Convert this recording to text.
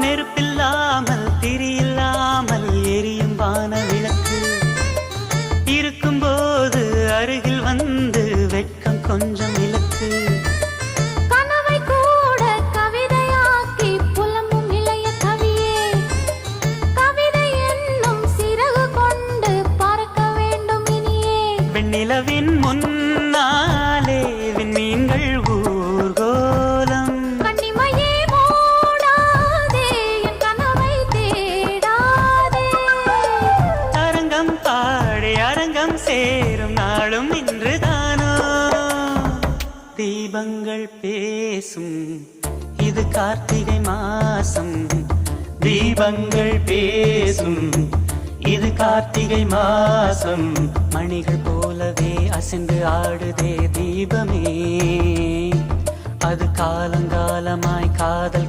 நெருப்பில்லாமல் திரியில்லாமல் எரியும் வான விளக்கு இருக்கும்போது அருகில் வந்து வெட்கம் கொஞ்சம் விளக்கு. கனவை கூட கவிதையாக்கி புலம்பும் இளைய கவியே, கவிதை என்னும் சிறகு கொண்டு பறக்க வேண்டும் இனியே. வெண்ணிலவின் முன்னாலே விண்மீன்கள் ஊர்கோலம். கண்ணிமையே மூடாதே, என் கனவை தேடாதே. அரங்கம் பாடி அரங்கம் சேரும் நாளும் இன்றுதானோ. தீபங்கள் பேசும் இது கார்த்திகை மாசம். தீபங்கள் பேசும் இது கார்த்திகை மாசம். மணிகள் போலவே அசைந்து ஆடுதே தீபமே. அது காலங்காலமாய் காதல்